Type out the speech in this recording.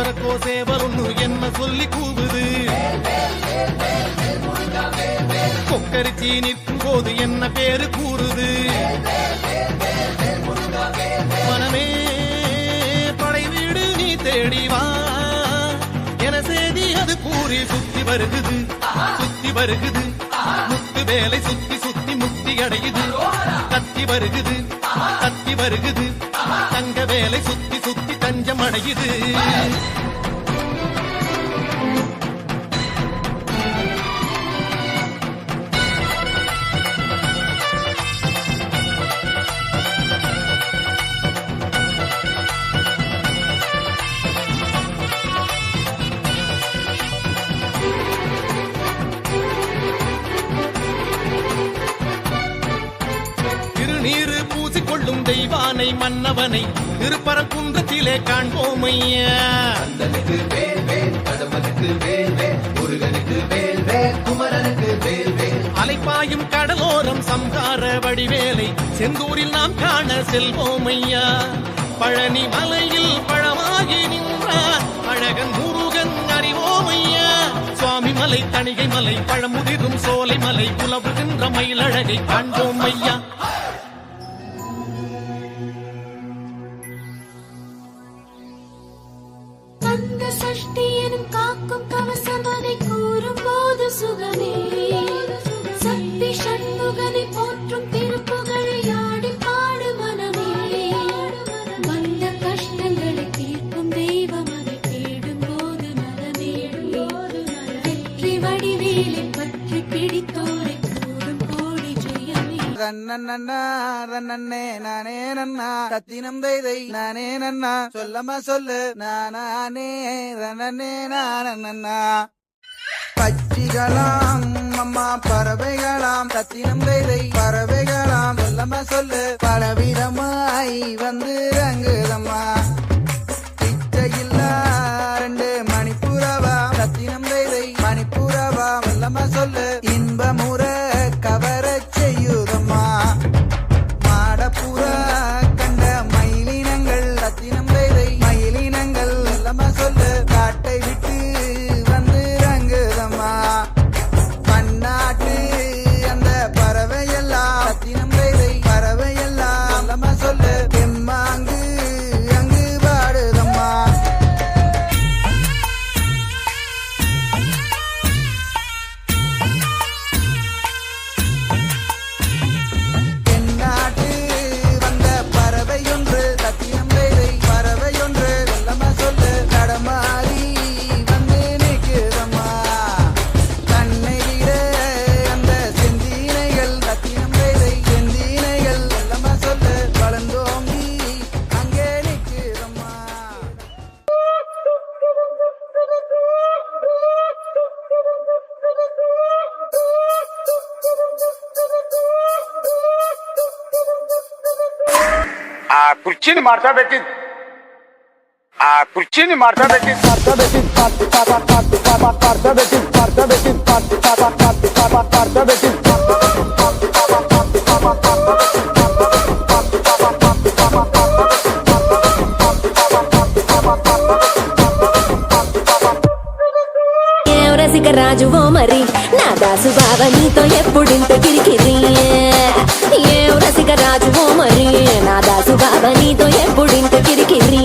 தேவரக்கோ சேவலொன்னு என்ன சொல்லி கூவுது கொக்கரிச்சி நிற்கும் போது என்ன பேரு கூறுது மனமே படை வீடு நீ தேடிவா என செய்தி அது கூறி சுத்தி வருகுது முத்து வேலை சுத்தி சுத்தி முக்தி அடையுது கத்தி வருகுது தங்க வேலை சுத்தி சுத்தி தஞ்சம் அடையுது நீரு பூசிக்கொள்ளும் தெய்வானை மன்னவனை திருப்பரங்குன்றத்திலே காண்போமையா அலைப்பாயும் கடலோரம் சம்ஹார வடிவேலை செந்தூரில் நாம் காண செல்வோமையா பழனி மலையில் பழமாகி நின்றார் அழகன் முருகன் அறிவோமையா சுவாமி மலை தணிகை மலை பழமுதிரும் சோலை மலை புலவுகின்ற மயிலழகை காண்போம் ஐயா சஷ்டியனும் காக்கும் கவசமதை கூறும் போது சுகமே சக்தி சண்முகனை போற்றும் திருப்புகழை ஆடி பாடு மனமே வந்த கஷ்டங்களை தீர்க்கும் தெய்வம் அதை தேடும் போது மனமே வெற்றி வடிவேலை பற்றி பிடித்தோரை கூறும் கோடி ஜெயமே நன்னே நானே நன்னா சத்தினம் தை நானே நன்னா சொல்லமா சொல்லு நானே நன்னே நானன்னா பட்சிகளாம் அம்மா பறவைகளாம் சத்தினம் தை பறவைகளாம் சொல்லமா சொல்லு பலவிதமாய் வந்து ரங்குதம்மா பிச்சையில்லா 2 மணிப்புறவா சத்தினம் தை மணிப்புறவா சொல்லமா சொல்லு இன்பமுற கவர செய்யுதம்மா மாடப்புறா கண்ட மயிலினங்கள் ரத்தினம் தை மயிலினங்கள் எல்லாம சொல்லு காட்டை விட்டு வந்து ரங்குதம்மா பன்னாட்டு அந்த பறவையெல்லாம் ரத்தினம் தை பறவையெல்லாம் எல்லாம சொல்லு எம்மாங்கு அங்கு பாடுதம்மா ಕುರ್ಚಿನಿ ಮಾಡ್ತಾ ಬೇಕಿದ್ ಕುರ್ಚಿನಿ ಮಾಡ್ತಾ రసిక రాజువో మరి నా దాసు బావ నీతో ఎప్పుడింత కిరికిరి ఏ రసిక రాజువో మరి నా దాసు బావ నీతో ఎప్పుడింత కిరికిరి